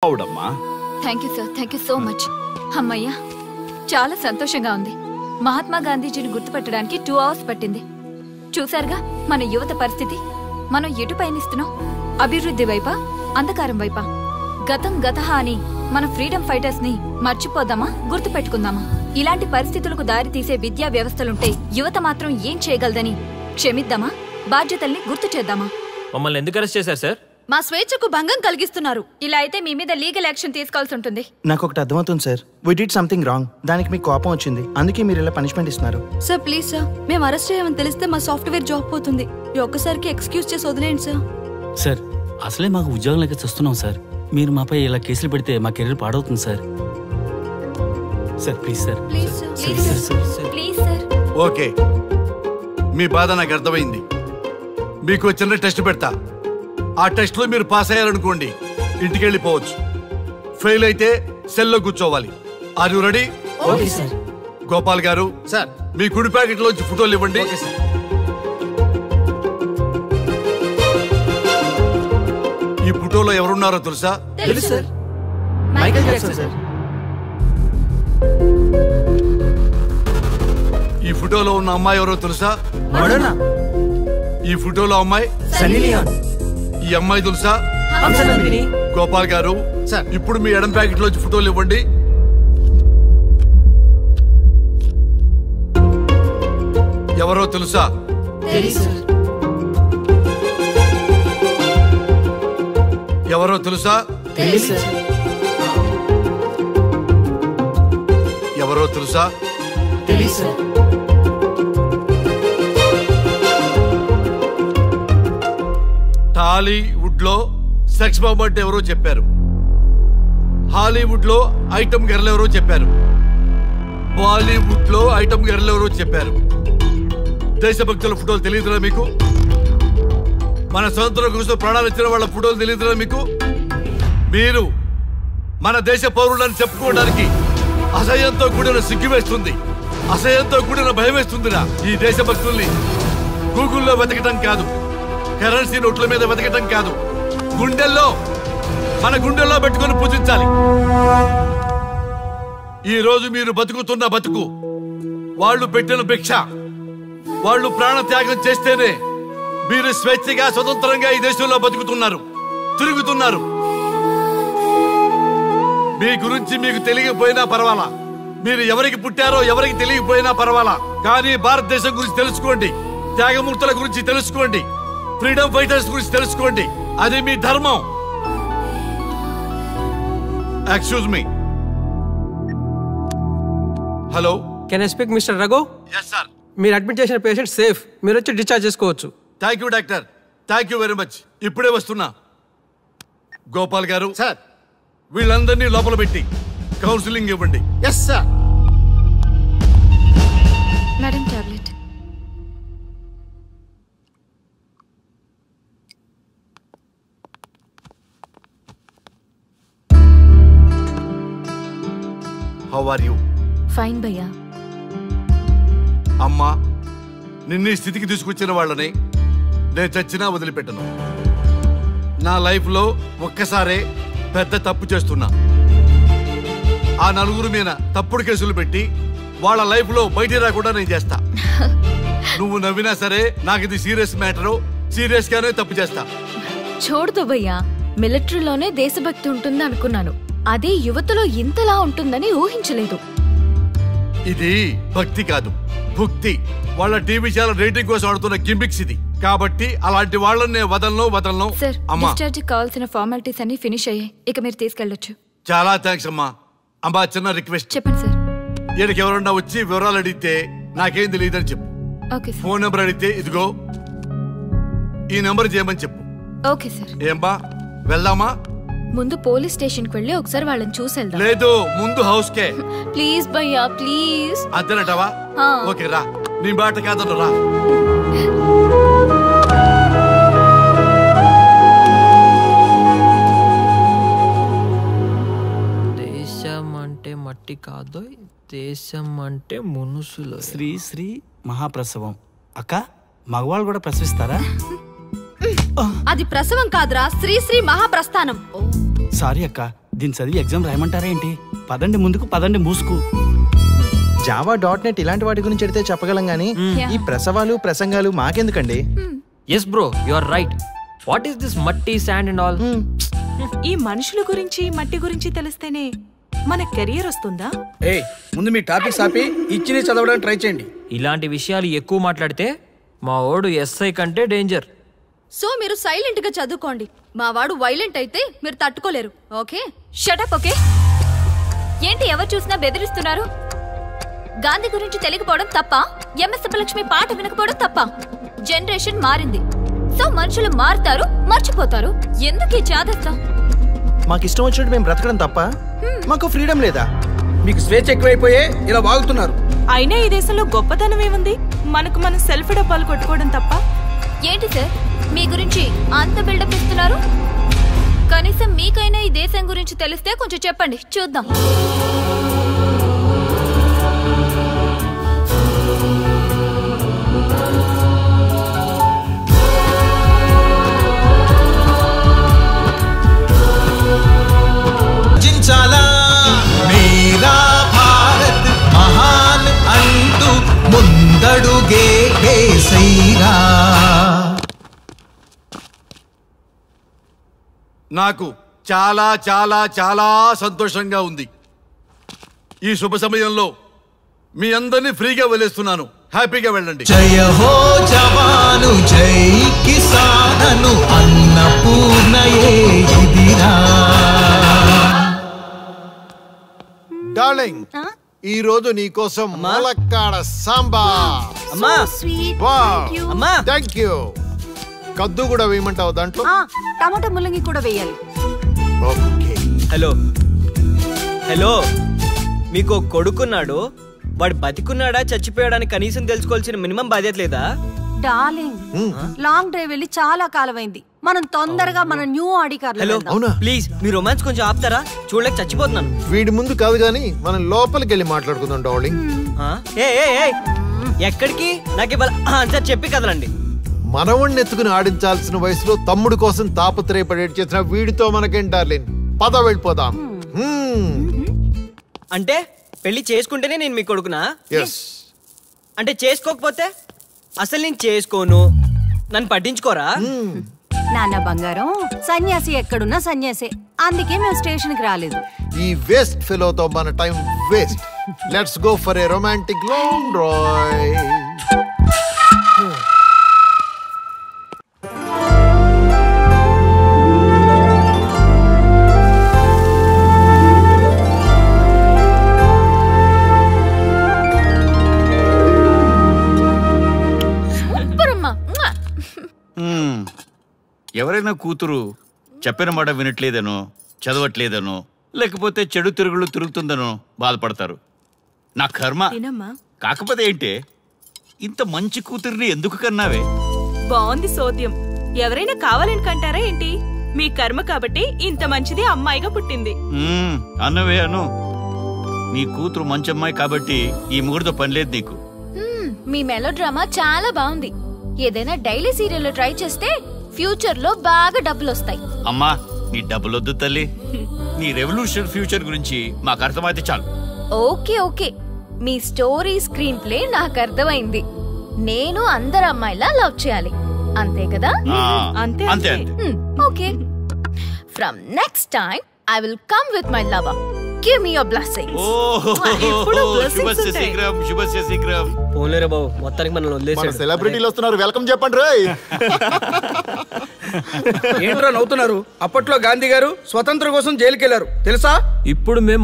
Thank you sir, thank you so much. అమ్మయ్యా, చాలా సంతోషంగా ఉంది. మహాత్మా గాంధీజీని గుర్తుపట్టడానికి 2 hours పట్టింది. చూసారుగా మన యువత పరిస్థితి. మనం ఎటు పయనిస్తున్నాం? అభివృద్ధి వైపా, అంధకారం వైపా? గతం గతహ అని మన ఫ్రీడమ్ ఫైటర్స్ ని మర్చిపోదామా, గుర్తుపెట్టుకుందామా? ఇలాంటి పరిస్థితులకు దారి తీసే విద్యా వ్యవస్థలుంటే యువత మాత్రం ఏం చేయగలదని క్షమిద్దామా, బాధ్యతల్ని గుర్తు చేద్దామా? మమ్మల్ని ఎందుకు అరెస్ట్ చేశారు సార్? మా స్వేచ్ఛకు భంగం కలిగిస్తున్నారు. ఇలా అయితే మీ మీద లీగల్ యాక్షన్ తీసుకోవాల్సి ఉంటుంది. నాకు ఒకటి అర్థమవుతుంది sir, we did something wrong. దానికి మీకు కోపం వచ్చింది, అందుకే మీరు ఇలా పనిష్మెంట్ ఇస్తున్నారు. సార్ ప్లీజ్ సార్, మేము అరెస్ట్ చేయమని తెలిస్తే మా సాఫ్ట్వేర్ జాబ్ పోతుంది. ఈ ఒక్కసారికి ఎక్స్క్యూజ్ చేసి వదిలేండి సార్. సార్ అసలే మాకు ఉద్యోగం లేక చూస్తున్నాం సార్. మీరు మాపై ఇలా కేసులు పెడితే మా కెరీర్ పాడవుతుంది sir. Sir please sir, please sir, please sir. Okay, మీ బాధ నాకు అర్థమైంది. మీకు చిన్న టెస్ట్ పెడతా. ఆ టెస్ట్ లో మీరు పాస్ అయ్యారనుకోండి, ఇంటికి వెళ్ళిపోవచ్చు. ఫెయిల్ అయితే సెల్లో కూర్చోవాలి. Are you ready? Okay sir. Gopal గారు సార్, మీ కుడి ప్యాకెట్ లోంచి ఫోటోలు ఇవ్వండి. ఈ ఫోటోలో ఎవరున్నారో తెలుసా? తెలుసు సార్, మైకేల్ జాక్సన్ సార్. ఈ ఫోటోలో ఉన్న అమ్మాయి ఎవరో తెలుసా? మడోనా. ఈ ఫోటోలో అమ్మాయి సన్నీ లియోన్. ఈ అమ్మాయి తెలుసా? హంసనందిని. గోపాల్ గారు సార్, ఇప్పుడు మీ ఎడం ప్యాకెట్ లోంచి ఫోటోలు ఇవ్వండి. ఎవరో తెలుసా? ఎవరో తెలుసా? ఎవరో తెలుసా? టాలీవుడ్ లో సెక్స్ బాంబ్ అంటే ఎవరో చెప్పారు. హాలీవుడ్ లో ఐటమ్ గర్ల్ ఎవరో చెప్పారు. బాలీవుడ్ లో ఐటమ్ గర్ల్ ఎవరో చెప్పారు. దేశభక్తుల ఫోటోలు తెలియదురా మీకు? మన స్వతంత్రం కోసం ప్రాణాలు ఇచ్చిన వాళ్ళ ఫోటోలు తెలియదురా మీకు? మీరు మన దేశ పౌరులని చెప్పుకోవడానికి అసహ్యంతో కూడిన సిగ్గు వేస్తుంది, అసహ్యంతో కూడిన భయం వేస్తుందిరా. ఈ దేశభక్తుల్ని గూగుల్లో వెతకటం కాదు, కరెన్సీ నోట్ల మీద వెతకటం కాదు, మన గుండెల్లో పెట్టుకొని పూజించాలి. ఈ రోజు మీరు బతుకుతున్న బతుకు వాళ్ళు పెట్టిన భిక్ష. వాళ్ళు ప్రాణ త్యాగం చేస్తేనే మీరు స్వేచ్ఛగా స్వతంత్రంగా ఈ దేశంలో బతుకుతున్నారు, తిరుగుతున్నారు. మీ గురించి మీకు తెలియకపోయినా పర్వాలా, మీరు ఎవరికి పుట్టారో ఎవరికి తెలియకపోయినా పర్వాలా, కానీ భారతదేశం గురించి తెలుసుకోండి, త్యాగమూర్తుల గురించి తెలుసుకోండి, ఫ్రీడమ్ ఫైటర్స్ గురించి తెలుసుకోండి. అది మీ ధర్మం. Excuse me. Hello, can I speak mister Raghu? Yes sir. మీరు అడ్మిట్ చేసిన పేషెంట్ సేఫ్, మీరు వచ్చి డిశ్చార్జ్ చేసుకోవచ్చు. Thank you doctor, thank you very much. ఇప్పుడే వస్తున్నా. గోపాల్ గారు సార్, వీళ్ళందరినీ లోపల పెట్టి కౌన్సిలింగ్ ఇవ్వండి. Yes sir. Madam tablet. How are you? Fine భయ్యా. అమ్మా, నిన్ను ఈ స్థితికి తీసుకొచ్చిన వాళ్ళని నేను చచ్చినా వదిలిపెట్టను. నా లైఫ్లో ఒక్కసారే పెద్ద తప్పు చేస్తున్నా. ఆ నలుగురు మీద తప్పుడు కేసులు పెట్టి వాళ్ళ లైఫ్లో బయట రాకుండా నేను చేస్తా. నువ్వు నవ్వినా సరే నాకు ఇది సీరియస్ మ్యాటరు, సీరియస్ గానే తప్పు చేస్తా. చూడదు భయ్యా, మిలిటరీలోనే దేశభక్తి ఉంటుంది అనుకున్నాను, అదే యువతలో ఇంతలా ఉంటుందని ఊహించలేదు. ఇది భక్తి కాదు, భుక్తి. వాళ్ళ టీవీ ఛానల్ రేటింగ్ కోసం ఆడుతున్న గిమిక్స్ ఇది. కాబట్టి అలాంటి వాళ్ళని నేను వదలను. సార్, అమ్మా, డిశ్చార్జ్ కావాల్సిన ఫార్మాలిటీస్ అన్ని ఫినిష్ అయ్యాయి, ఇక మీరు తీసుకెళ్లొచ్చు. చాలా థ్యాంక్స్ అమ్మా. అమ్మా, చిన్న రిక్వెస్ట్. చెప్పండి సార్. ఈయనకి ఎవరన్నా వచ్చి వివరాలు అడిగితే నాకేం తెలియదని చెప్పు. Okay sir. ఫోన్ నెంబర్ అడిగితే ఇదిగో ఈ నెంబర్ చేయమని చెప్పు. Okay sir. ఏంబా, వెళ్దామా? ముందు పోలీస్ స్టేషన్కి వెళ్ళి ఒకసారి వాళ్ళని చూసి వెళ్దాం. లేదు, ముందు హౌస్ కే. ప్లీజ్ భయ్యా, ప్లీజ్. అంతేనటవా? ఓకే రా, నీ బాట కాదను రా. దేశం అంటే మట్టి కాదు, దేశం అంటే మనుషులు. శ్రీ శ్రీ మహాప్రసవం. అక్క, మగవాళ్ళు కూడా ప్రసవిస్తారా? అది ప్రసవం కాదురా, శ్రీ శ్రీ మహాప్రస్థానం. సారీ అక్క, దీని చదివి ఎగ్జామ్ రాయమంటారా ఏంటి? పదండి ముందుకు, పదండి మూసుకు. జావా .net ఇలాంటి వాటి గురించి అడిగితే చెప్పగలం గానీ ఈ ప్రసవాలు ప్రసంగాలు మాకెందుకండి? Yes bro, you are right. What is this మట్టి, శాండ్ అండ్ ఆల్? ఈ మనుషుల గురించి మట్టి గురించి తెలిస్తేనే మన కెరియర్ వస్తుందా? ముందు మీ టాపిక్స్ ఆపి ఇచ్చి చదవడానికి ట్రై చేయండి. ఇలాంటి విషయాలు ఎక్కువ మాట్లాడితే మా వాడు ఎస్ఐ కంటే డేంజర్. సో మీరు సైలెంట్ గా చదువుకోండి. మా వాడు వైలెంట్ అయితే మీరు తట్టుకోలేరు. Okay, shut up. ఓకే, ఏంటి ఎవరు చూసినా బెదిరిస్తున్నారు? గాంధీ గురించి తెలియకపోవడం తప్ప? ఎంఎస్ సుబ్బలక్ష్మి పాట వినకపోవడం తప్ప? జనరేషన్ మారింది, సో మనుషులు మారుతారు, మర్చిపోతారు. ఎందుకు ఈ చాదస్తం? మాకు ఇష్టం వచ్చినట్టు మేము బ్రతకడం తప్ప? మాకు ఫ్రీడమ్ లేదా? మీకు స్వేచ్ఛ ఎక్కువైపోయే ఇలా వాగుతున్నారు. అయినా ఈ దేశంలో గొప్పతనం ఏముంది? మనకు మనం సెల్ఫ్ డబ్బాలు కొట్టుకోవడం తప్ప. ఏంటి సార్ మీ గురించి అంత బిల్డప్ ఇస్తున్నారు? కనీసం మీకైనా ఈ దేశం గురించి తెలిస్తే కొంచెం చెప్పండి, చూద్దాం. మేరా భారత్ మహాన్ అంటూ ముందడుగే వేసైరా. నాకు చాలా చాలా చాలా సంతోషంగా ఉంది. ఈ శుభ సమయంలో మీ అందరినీ ఫ్రీగా వదిలేస్తున్నాను. హ్యాపీగా వెళ్ళండి. జయ హో జవాను జై కిసానను అన్నపూర్ణయే ఇదిరా. డార్లింగ్, ఈ రోజు నీకోసం ములక్కాడ సాంబా. Thank you. కద్దు కూడా వేయమంటావు దాంట్లో? టమాటా ముల్లంగి కూడా వేయాలి. ఓకే. హలో హలో, మీకు కొడుకున్నాడు, వాడు బతికున్నాడా చచ్చిపోయాడని కనీసం తెలుసుకోవాల్సిన మినిమం బాధ్యత లేదా? డార్లింగ్, లాంగ్ డ్రైవ్ వెళ్ళి చాలా కాలమైంది. మనం తొందరగా మన new Audi car. Hello, please me romance కొంచెం ఆపుతారా? చూడలేక చచ్చిపోతున్నాను. వీడి ముందు కాదు గానీ మనం లోపలికి వెళ్ళి మాట్లాడుకుందాం డార్లింగ్. ఎక్కడికి? నాకు ఇవాళ ఆన్సర్ చెప్పి కదలండి. మనవణ్ణి ఎత్తుకుని ఆడించాల్సిన వయసులో తమ్ముడు కోసం తాపత్రయపడేట్ చేసిన వీడితో మనకేం డార్లింగ్? పద వెళ్ళిపోదాం. అంటే పెళ్లి చేసుకుంటేనే నేను మీ కొడుకునా? అంటే చేసుకోకపోతే? అసలు నేను చేసుకోను, నన్ను పట్టించుకోరా? నాన్న బంగారం, సన్యాసి ఎక్కడున్నా సన్యాసే. అందుకే మేము స్టేషన్ కి రాలేదు. ఈ వేస్ట్ ఫెలోతో మన time waste. Let's go for a romantic long drive. ఎవరైనా కూతురు చెప్పిన మాట వినట్లేదనో, చదవట్లేదనో, లేకపోతే చెడు తిరుగులు తిరుగుతుందనో బాధపడతారు. నా కర్మ. కాకపోతే ఏంటే, ఇంత మంచి కూతురిని ఎందుకు కన్నావే? బాగుంది సోద్యం. ఎవరైనా కావాలని కంటారా ఏంటి? మీ కర్మ కాబట్టి ఇంత మంచిది అమ్మాయిగా పుట్టింది. అన్నవే అను. నీ కూతురు మంచి అమ్మాయి కాబట్టి ఈ ముగ్గురితో పనిలేదు నీకు. మీ మెలో డ్రామా చాలా బాగుంది. ఏదైనా డైలీ సీరియల్ ట్రై చేస్తే ఫ్యూచర్ లో బాగా డబ్బులు వస్తాయి. అమ్మా, నీ డబ్బులొద్దు తల్లి. నీ రెవల్యూషన్ ఫ్యూచర్ గురించి మాకు అర్థమైతే చాలు. ఓకే ఓకే, మీ స్టోరీ స్క్రీన్ ప్లే నాకు అర్థమైంది. నేను అందరు అమ్మాయిలా లవ్ చేయాలి, అంతే కదా? అంతే అంతే. Okay, from next time I will come with my lover. Give me your blessings. శుభస్య శీఘ్రం, శుభస్య శీఘ్రం. పోలేరా బాబు, మొత్తానికి మనల్ని వదిలేసాడు. మన సెలబ్రిటీలు వస్తున్నారు, వెల్కమ్ చెప్పండి రేయ్. ఏంట్రా నవ్వుతున్నారు? అప్పట్లో గాంధీ గారు స్వతంత్రం కోసం జైలుకి వెళ్ళారు తెలుసా? ఇప్పుడు మేము